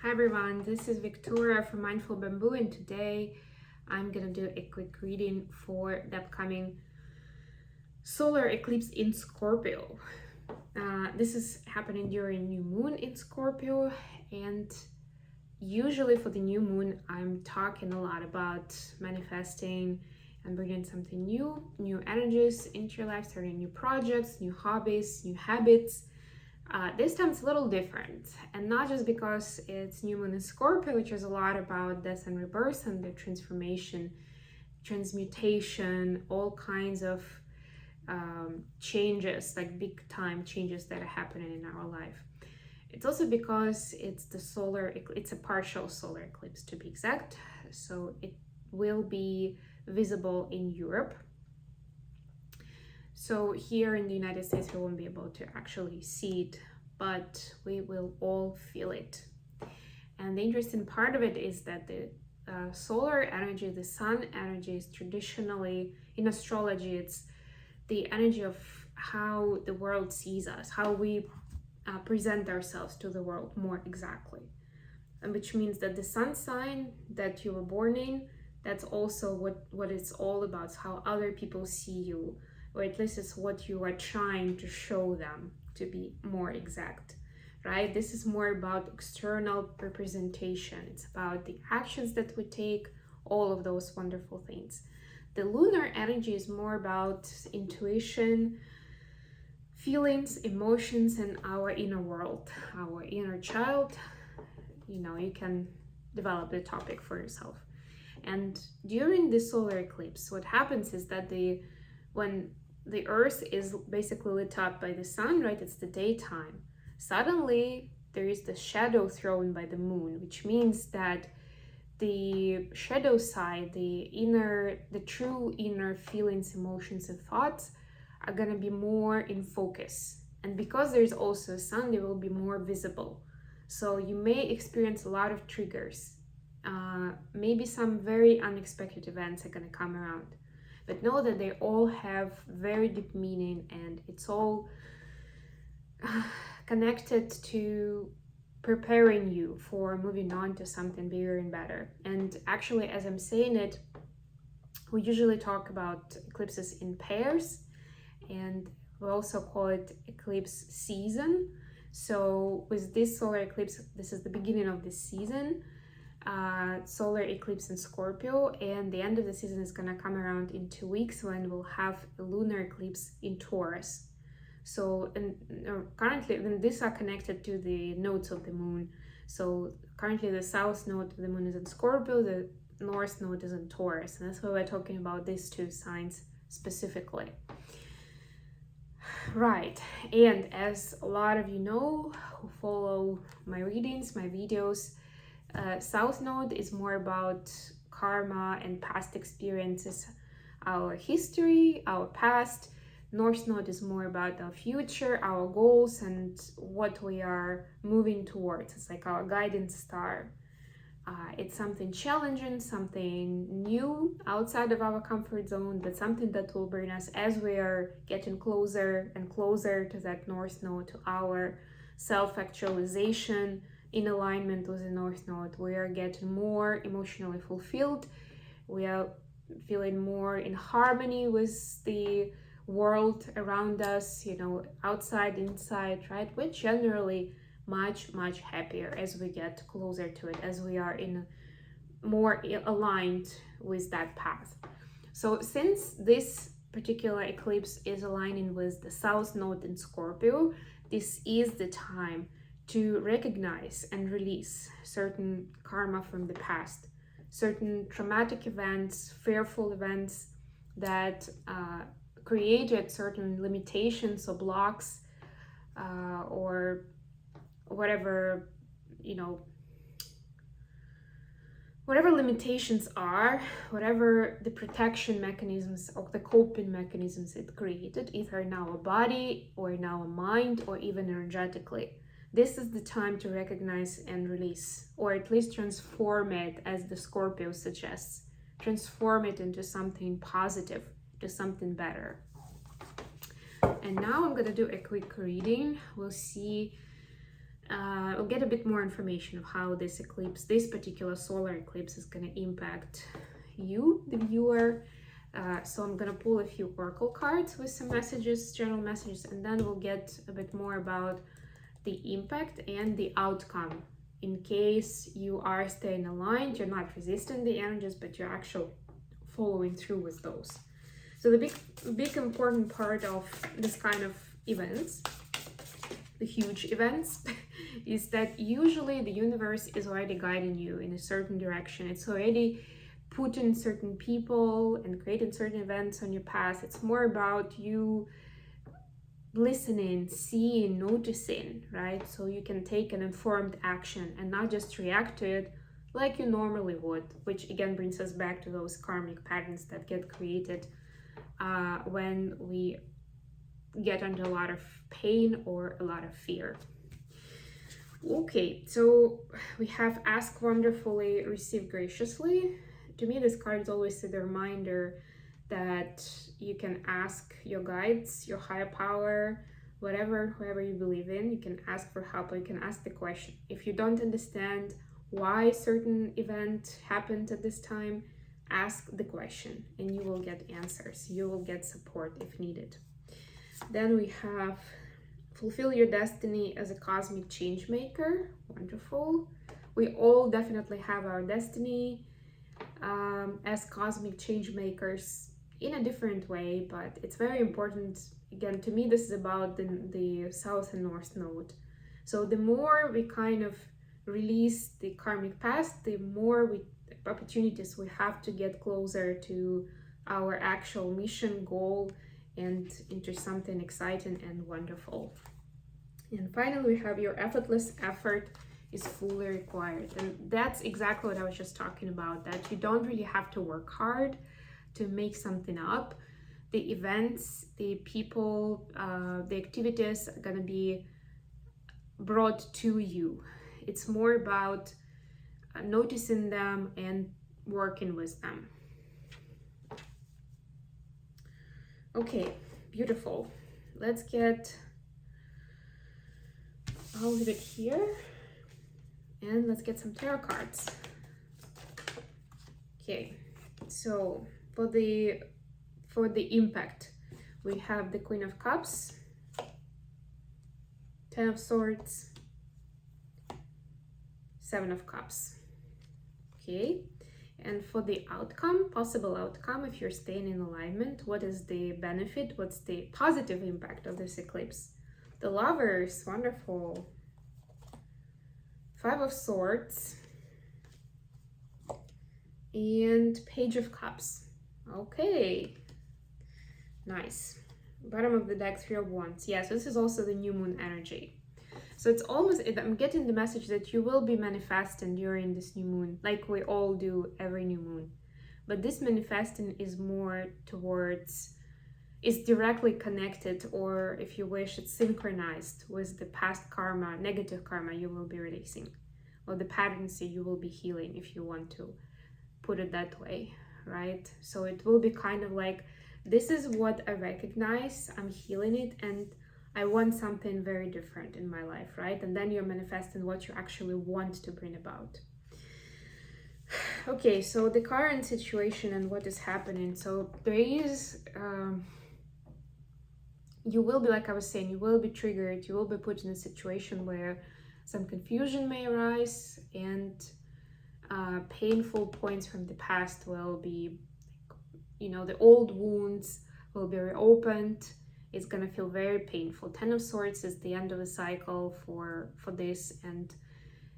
Hi everyone, this is Victoria from Mindful Bamboo, and today I'm gonna do a quick reading for the upcoming solar eclipse in Scorpio. This is happening during new moon in Scorpio, and usually for the new moon I'm talking a lot about manifesting and bringing something new energies into your life, starting new projects, new hobbies, new habits. This time it's a little different, and not just because it's new moon in Scorpio, which is a lot about death and rebirth and the transformation, transmutation, all kinds of changes, like big time changes that are happening in our life. It's also because it's a partial solar eclipse to be exact, so it will be visible in Europe. So here in the United States, we won't be able to actually see it, but we will all feel it. And the interesting part of it is that the solar energy, the sun energy, is traditionally, in astrology, it's the energy of how the world sees us, how we present ourselves to the world more exactly. And which means that the sun sign that you were born in, that's also what it's all about. It's how other people see you, or at least it's what you are trying to show them, to be more exact, right? This is more about external representation. It's about the actions that we take, all of those wonderful things. The lunar energy is more about intuition, feelings, emotions, and our inner world, our inner child. You can develop the topic for yourself. And during the solar eclipse, what happens is that when the earth is basically lit up by the sun, right? It's the daytime. Suddenly there is the shadow thrown by the moon, which means that the shadow side, the true inner feelings, emotions, and thoughts are gonna be more in focus. And because there's also a sun, they will be more visible. So you may experience a lot of triggers. Maybe some very unexpected events are gonna come around. But know that they all have very deep meaning, and it's all connected to preparing you for moving on to something bigger and better. And actually, as I'm saying it, we usually talk about eclipses in pairs, and we also call it eclipse season. So with this solar eclipse, this is the beginning of this season. Solar eclipse in Scorpio, and the end of the season is gonna come around in 2 weeks when we'll have a lunar eclipse in Taurus. So currently, these are connected to the nodes of the moon. So currently the south node of the moon is in Scorpio, the north node is in Taurus, and that's why we're talking about these two signs specifically. Right, and as a lot of you know who follow my readings, my videos, South Node is more about karma and past experiences, our history, our past. North Node is more about our future, our goals, and what we are moving towards. It's like our guidance star. It's something challenging, something new outside of our comfort zone, but something that will bring us, as we are getting closer and closer to that North Node, to our self-actualization, in alignment with the North Node. We are getting more emotionally fulfilled. We are feeling more in harmony with the world around us, outside, inside, right? We're generally much happier as we get closer to it, as we are more aligned with that path. So since this particular eclipse is aligning with the South Node in Scorpio, this is the time to recognize and release certain karma from the past, certain traumatic events, fearful events that created certain limitations or blocks, or whatever limitations are, whatever the protection mechanisms or the coping mechanisms it created, either in our body or in our mind or even energetically. This is the time to recognize and release, or at least transform it, as the Scorpio suggests. Transform it into something positive, to something better. And now I'm going to do a quick reading. We'll see we'll get a bit more information of how this eclipse, this particular solar eclipse, is going to impact you, the viewer. So I'm gonna pull a few oracle cards with some messages, general messages, and then we'll get a bit more about the impact and the outcome. In case you are staying aligned, you're not resisting the energies, but you're actually following through with those. So the big important part of this kind of events, the huge events, is that usually the universe is already guiding you in a certain direction. It's already putting certain people and creating certain events on your path. It's more about you listening, seeing, noticing, right? So you can take an informed action and not just react to it like you normally would, which again brings us back to those karmic patterns that get created when we get under a lot of pain or a lot of fear. Okay, so we have ask wonderfully, receive graciously. To me, this card is always a reminder that you can ask your guides, your higher power, whoever you believe in. You can ask for help, or you can ask the question. If you don't understand why a certain event happened at this time, ask the question and you will get answers. You will get support if needed. Then we have fulfill your destiny as a cosmic change maker. Wonderful. We all definitely have our destiny as cosmic change makers in a different way, but it's very important. Again, to me, this is about the south and north node. So the more we kind of release the karmic past, the more opportunities we have to get closer to our actual mission, goal, and into something exciting and wonderful. And finally, we have your effortless effort is fully required. And that's exactly what I was just talking about, that you don't really have to work hard to make something up. The events, the people, the activities are gonna be brought to you. It's more about noticing them and working with them. Okay, beautiful. Let's get, I'll leave it here. And let's get some tarot cards. Okay, so for the impact, we have the Queen of Cups, Ten of Swords, Seven of Cups. Okay, and for the outcome, possible outcome, if you're staying in alignment, what is the benefit? What's the positive impact of this eclipse? The Lovers, wonderful. Five of Swords and Page of Cups. Okay, nice. Bottom of the deck, Three of Wands. Yes, this is also the new moon energy. So it's almost, I'm getting the message that you will be manifesting during this new moon, like we all do every new moon. But this manifesting is more towards, is directly connected, or if you wish, it's synchronized with the past karma, negative karma you will be releasing, or the patterns that you will be healing, if you want to put it that way, right? So it will be kind of like, this is what I recognize, I'm healing it, and I want something very different in my life, right? And then you're manifesting what you actually want to bring about. Okay, so the current situation and what is happening. So there is, you will be, like I was saying, you will be triggered, you will be put in a situation where some confusion may arise, and painful points from the past will be, you know, the old wounds will be reopened. It's gonna feel very painful. Ten of Swords is the end of the cycle for this, and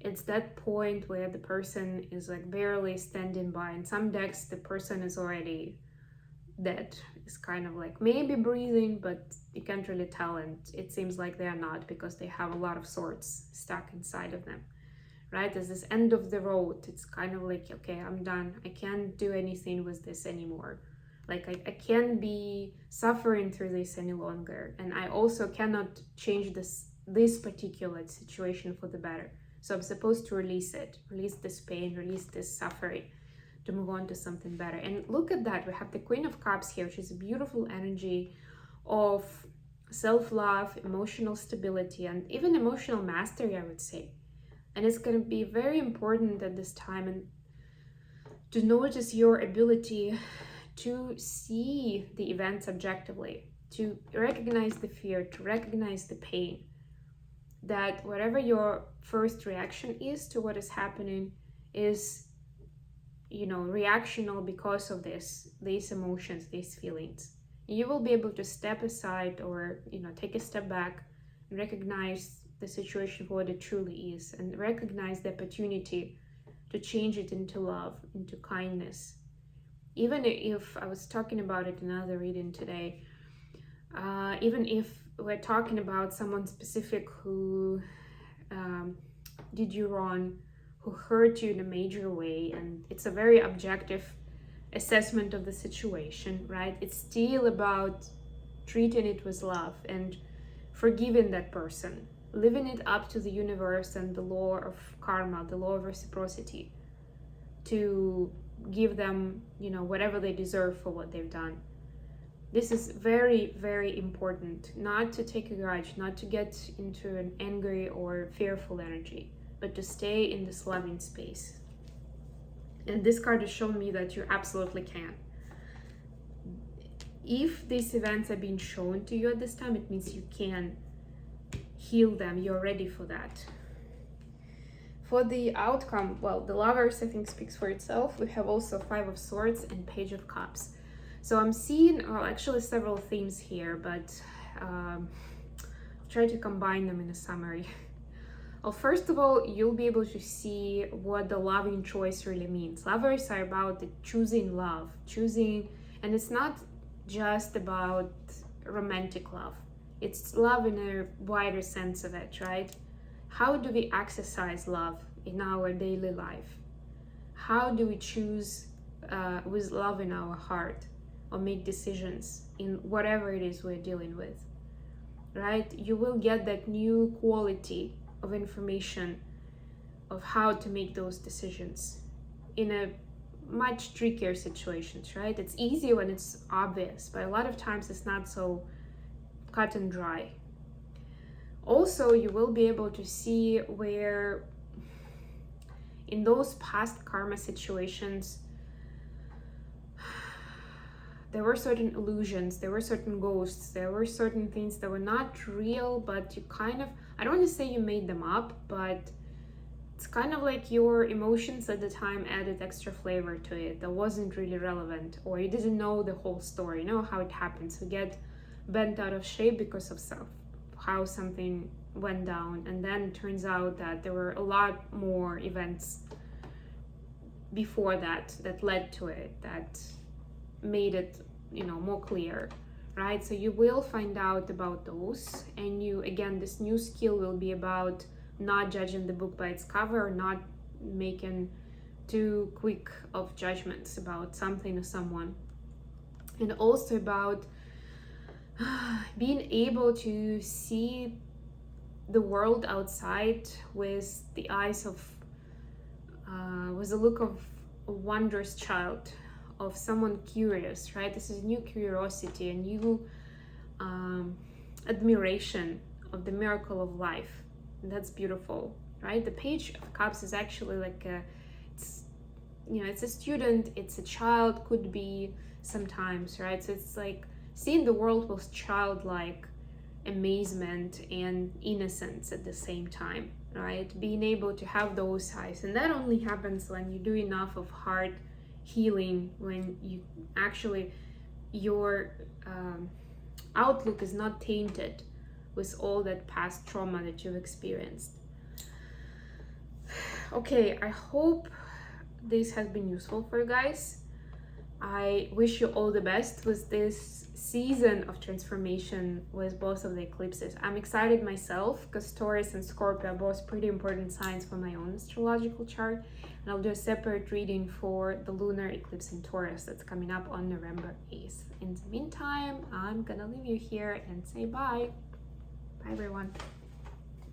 it's that point where the person is like barely standing by. In some decks, the person is already dead. It's kind of like maybe breathing, but you can't really tell, and it seems like they are not, because they have a lot of swords stuck inside of them, right? As this end of the road, it's kind of like, okay, I'm done. I can't do anything with this anymore. Like I can't be suffering through this any longer, and I also cannot change this particular situation for the better. So I'm supposed to release it, release this pain, release this suffering, to move on to something better. And look at that, we have the Queen of Cups here, which is a beautiful energy of self-love, emotional stability, and even emotional mastery, I would say. And it's going to be very important at this time and to notice your ability to see the events objectively, to recognize the fear, to recognize the pain, that whatever your first reaction is to what is happening is, reactional because of these emotions, these feelings. You will be able to step aside or, take a step back and recognize the situation for what it truly is and recognize the opportunity to change it into love, into kindness. Even if I was talking about it in another reading today, even if we're talking about someone specific who did you wrong, who hurt you in a major way, and it's a very objective assessment of the situation, right? It's still about treating it with love and forgiving that person, living it up to the universe and the law of karma, the law of reciprocity, to give them, whatever they deserve for what they've done. This is very, very important, not to take a grudge, not to get into an angry or fearful energy, but to stay in this loving space. And this card has shown me that you absolutely can. If these events are being shown to you at this time, it means you can heal them. You're ready for that. For the outcome, well, the Lovers, I think, speaks for itself. We have also Five of Swords and Page of Cups. So I'm seeing, actually several themes here, but try to combine them in a summary. Well, first of all, you'll be able to see what the loving choice really means. Lovers are about the choosing love, and it's not just about romantic love. It's love in a wider sense of it, right? How do we exercise love in our daily life? How do we choose with love in our heart or make decisions in whatever it is we're dealing with, right? You will get that new quality of information of how to make those decisions in a much trickier situations, right? It's easy when it's obvious, but a lot of times it's not so cut and dry. Also, you will be able to see where in those past karma situations there were certain illusions, there were certain ghosts, there were certain things that were not real, but you kind of, I don't want to say you made them up, but it's kind of like your emotions at the time added extra flavor to it that wasn't really relevant, or you didn't know the whole story. You know how it happens. We get bent out of shape because of how something went down, and then it turns out that there were a lot more events before that led to it, that made it, more clear, right? So you will find out about those, and again, this new skill will be about not judging the book by its cover, or not making too quick of judgments about something or someone, and also about being able to see the world outside with the eyes of with a look of a wondrous child, of someone curious, right? This is new curiosity, a new admiration of the miracle of life. And that's beautiful, right? The Page of Cups is actually like it's a student, it's a child, could be sometimes, right? So it's like seeing the world with childlike amazement and innocence at the same time, right? Being able to have those eyes. And that only happens when you do enough of heart healing, when you actually, your outlook is not tainted with all that past trauma that you've experienced. Okay, I hope this has been useful for you guys. I wish you all the best with this season of transformation with both of the eclipses. I'm excited myself because Taurus and Scorpio are both pretty important signs for my own astrological chart. And I'll do a separate reading for the lunar eclipse in Taurus that's coming up on November 8th. In the meantime, I'm gonna leave you here and say bye. Bye, everyone.